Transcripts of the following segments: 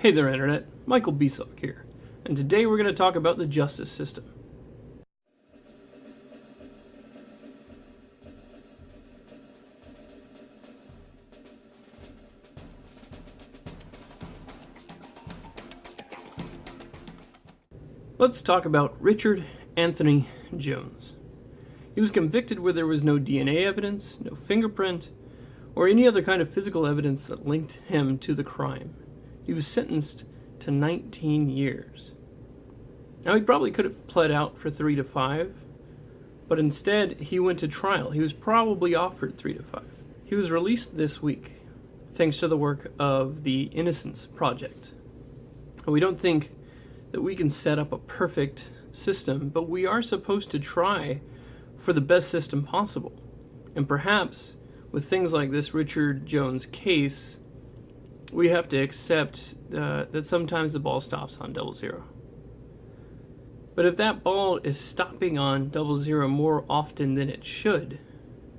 Hey there Internet, Michael Besock here, and today we're going to talk about the justice system. Let's talk about Richard Anthony Jones. He was convicted where there was no DNA evidence, no fingerprint, or any other kind of physical evidence that linked him to the crime. He was sentenced to 19 years. Now, he probably could have pled out for 3 to 5, but instead he went to trial. He was probably offered 3 to 5. He was released this week, thanks to the work of the Innocence Project. And we don't think that we can set up a perfect system, but we are supposed to try for the best system possible. And perhaps with things like this Richard Jones case, we have to accept that sometimes the ball stops on 00. But if that ball is stopping on 00 more often than it should,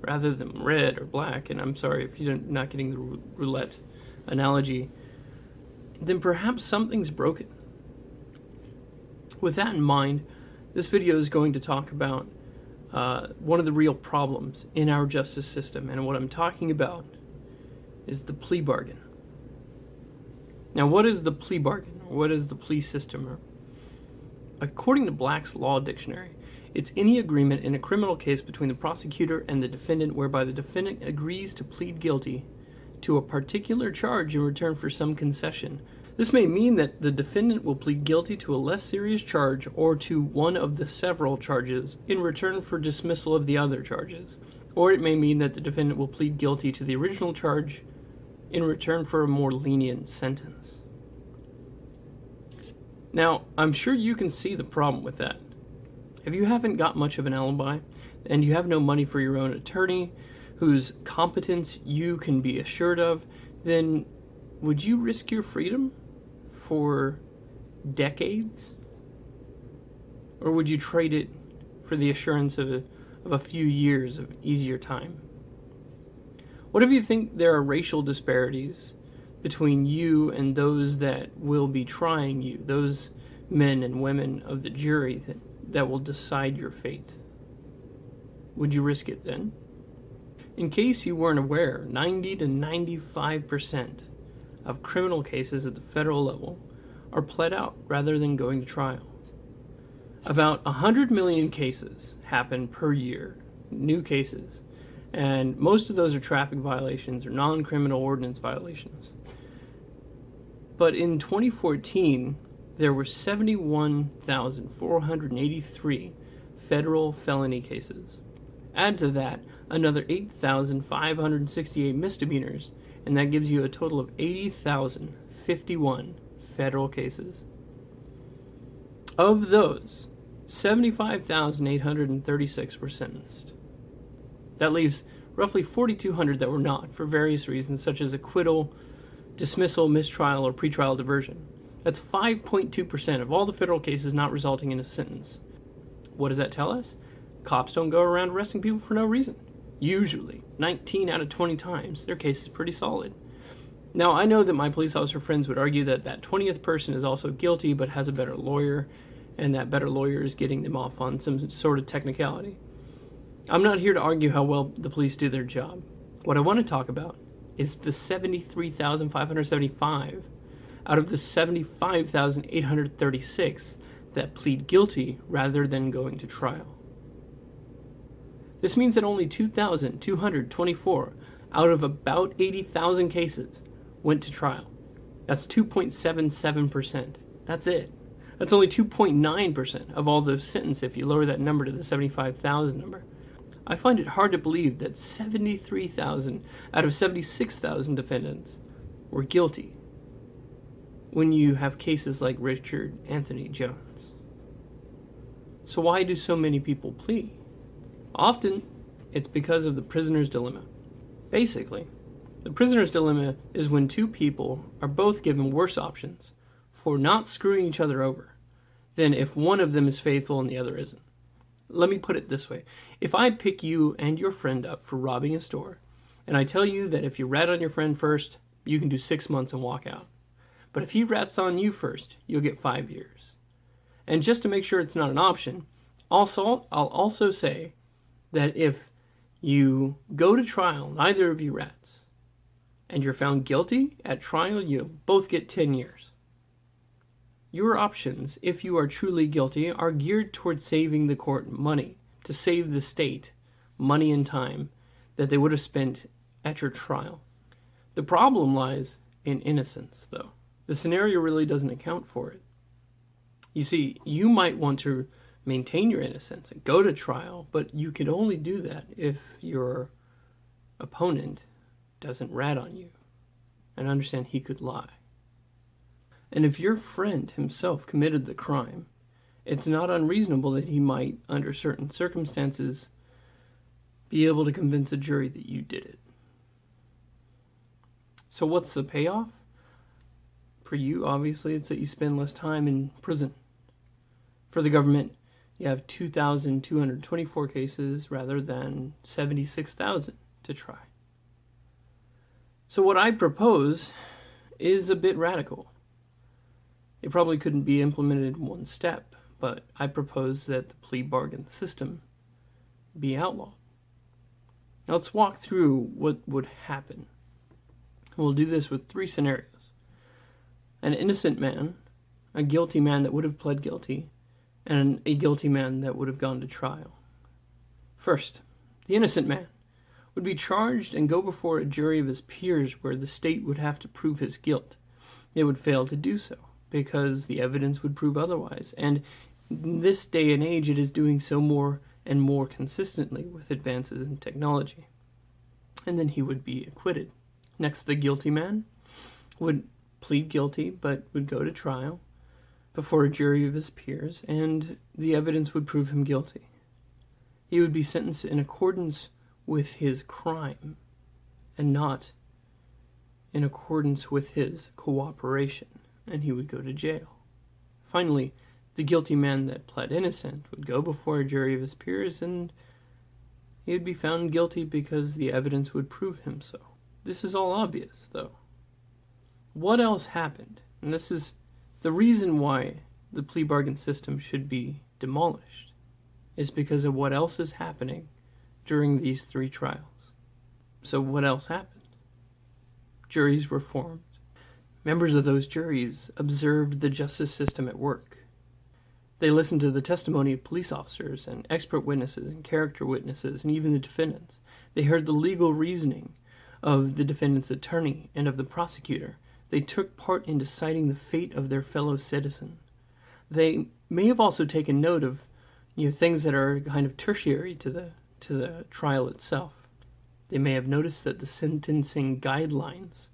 rather than red or black, and I'm sorry if you're not getting the roulette analogy, then perhaps something's broken. With that in mind, this video is going to talk about one of the real problems in our justice system, and what I'm talking about is the plea bargain. Now, what is the plea bargain? Or what is the plea system? According to Black's Law Dictionary, it's any agreement in a criminal case between the prosecutor and the defendant whereby the defendant agrees to plead guilty to a particular charge in return for some concession. This may mean that the defendant will plead guilty to a less serious charge or to one of the several charges in return for dismissal of the other charges. Or it may mean that the defendant will plead guilty to the original charge in return for a more lenient sentence. Now, I'm sure you can see the problem with that. If you haven't got much of an alibi, and you have no money for your own attorney, whose competence you can be assured of, then would you risk your freedom for decades? Or would you trade it for the assurance of a few years of easier time? What if you think there are racial disparities between you and those that will be trying you, those men and women of the jury that will decide your fate? Would you risk it then? In case you weren't aware, 90 to 95% of criminal cases at the federal level are pled out rather than going to trial. About 100 million cases happen per year, new cases, and most of those are traffic violations or non-criminal ordinance violations. But in 2014, there were 71,483 federal felony cases. Add to that another 8,568 misdemeanors, and that gives you a total of 80,051 federal cases. Of those, 75,836 were sentenced. That leaves roughly 4,200 that were not, for various reasons such as acquittal, dismissal, mistrial, or pretrial diversion. That's 5.2% of all the federal cases not resulting in a sentence. What does that tell us? Cops don't go around arresting people for no reason. Usually, 19 out of 20 times, their case is pretty solid. Now, I know that my police officer friends would argue that that 20th person is also guilty but has a better lawyer, and that better lawyer is getting them off on some sort of technicality. I'm not here to argue how well the police do their job. What I want to talk about is the 73,575 out of the 75,836 that plead guilty rather than going to trial. This means that only 2,224 out of about 80,000 cases went to trial. That's 2.77%. That's it. That's only 2.9% of all those sentenced if you lower that number to the 75,000 number. I find it hard to believe that 73,000 out of 76,000 defendants were guilty when you have cases like Richard Anthony Jones. So why do so many people plea? Often, it's because of the prisoner's dilemma. Basically, the prisoner's dilemma is when two people are both given worse options for not screwing each other over than if one of them is faithful and the other isn't. Let me put it this way. If I pick you and your friend up for robbing a store, and I tell you that if you rat on your friend first, you can do 6 months and walk out. But if he rats on you first, you'll get 5 years. And just to make sure it's not an option, I'll also say that if you go to trial, neither of you rats, and you're found guilty at trial, you both get 10 years. Your options, if you are truly guilty, are geared towards saving the court money, to save the state money and time that they would have spent at your trial. The problem lies in innocence, though. The scenario really doesn't account for it. You see, you might want to maintain your innocence and go to trial, but you can only do that if your opponent doesn't rat on you and understand he could lie. And if your friend himself committed the crime, it's not unreasonable that he might, under certain circumstances, be able to convince a jury that you did it. So what's the payoff? For you, obviously, it's that you spend less time in prison. For the government, you have 2,224 cases rather than 76,000 to try. So what I propose is a bit radical. It probably couldn't be implemented in one step, but I propose that the plea bargain system be outlawed. Now let's walk through what would happen. We'll do this with 3 scenarios. An innocent man, a guilty man that would have pled guilty, and a guilty man that would have gone to trial. First, the innocent man would be charged and go before a jury of his peers where the state would have to prove his guilt. They would fail to do so because the evidence would prove otherwise, and in this day and age it is doing so more and more consistently with advances in technology. And then he would be acquitted. Next, the guilty man would plead guilty but would go to trial before a jury of his peers, and the evidence would prove him guilty. He would be sentenced in accordance with his crime and not in accordance with his cooperation, and he would go to jail. Finally, the guilty man that pled innocent would go before a jury of his peers, and he would be found guilty because the evidence would prove him so. This is all obvious, though. What else happened? And this is the reason why the plea bargain system should be demolished, is because of what else is happening during these 3 trials. So what else happened? Juries were formed. Members of those juries observed the justice system at work. They listened to the testimony of police officers and expert witnesses and character witnesses and even the defendants. They heard the legal reasoning of the defendant's attorney and of the prosecutor. They took part in deciding the fate of their fellow citizen. They may have also taken note of things that are kind of tertiary to the trial itself. They may have noticed that the sentencing guidelines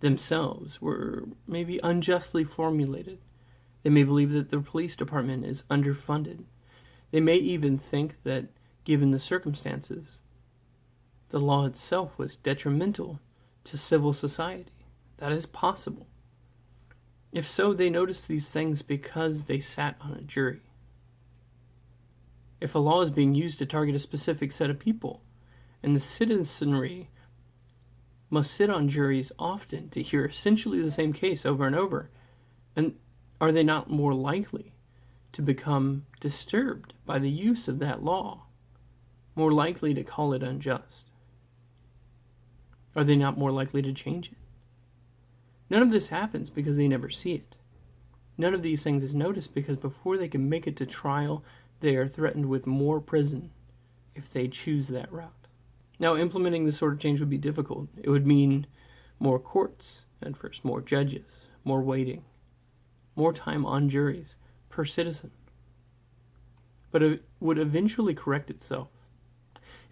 themselves were maybe unjustly formulated. They may believe that the police department is underfunded. They may even think that, given the circumstances, the law itself was detrimental to civil society. That is possible. If so, they noticed these things because they sat on a jury. If a law is being used to target a specific set of people, and the citizenry must sit on juries often to hear essentially the same case over and over, and are they not more likely to become disturbed by the use of that law, more likely to call it unjust? Are they not more likely to change it? None of this happens because they never see it. None of these things is noticed because before they can make it to trial, they are threatened with more prison if they choose that route. Now, implementing this sort of change would be difficult. It would mean more courts at first, more judges, more waiting, more time on juries per citizen. But it would eventually correct itself.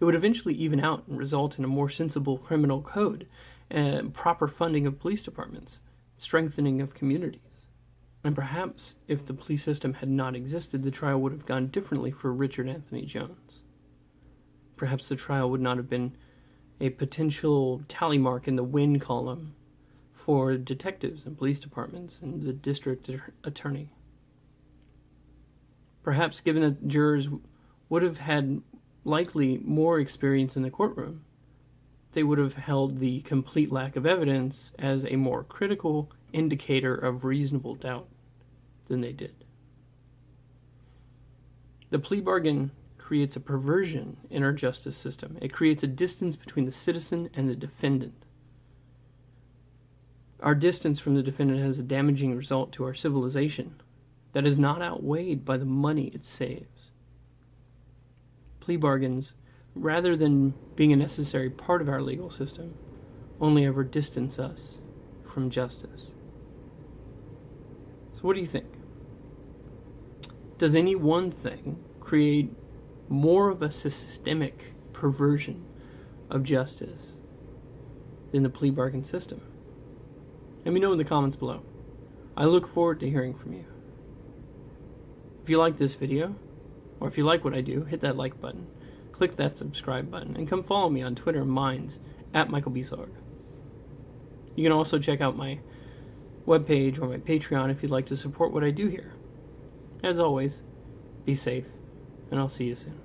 It would eventually even out and result in a more sensible criminal code and proper funding of police departments, strengthening of communities. And perhaps if the police system had not existed, the trial would have gone differently for Richard Anthony Jones. Perhaps the trial would not have been a potential tally mark in the win column for detectives and police departments and the district attorney. Perhaps, given that jurors would have had likely more experience in the courtroom, they would have held the complete lack of evidence as a more critical indicator of reasonable doubt than they did. The plea bargain creates a perversion in our justice system. It creates a distance between the citizen and the defendant. Our distance from the defendant has a damaging result to our civilization that is not outweighed by the money it saves. Plea bargains, rather than being a necessary part of our legal system, only ever distance us from justice. So what do you think? Does any one thing create more of a systemic perversion of justice than the plea bargain system? Let me know in the comments below. I look forward to hearing from you. If you like this video, or if you like what I do, hit that like button, click that subscribe button, and come follow me on Twitter and Minds at Michael B. Sorg. You can also check out my webpage or my Patreon if you'd like to support what I do here. As always, be safe, and I'll see you soon.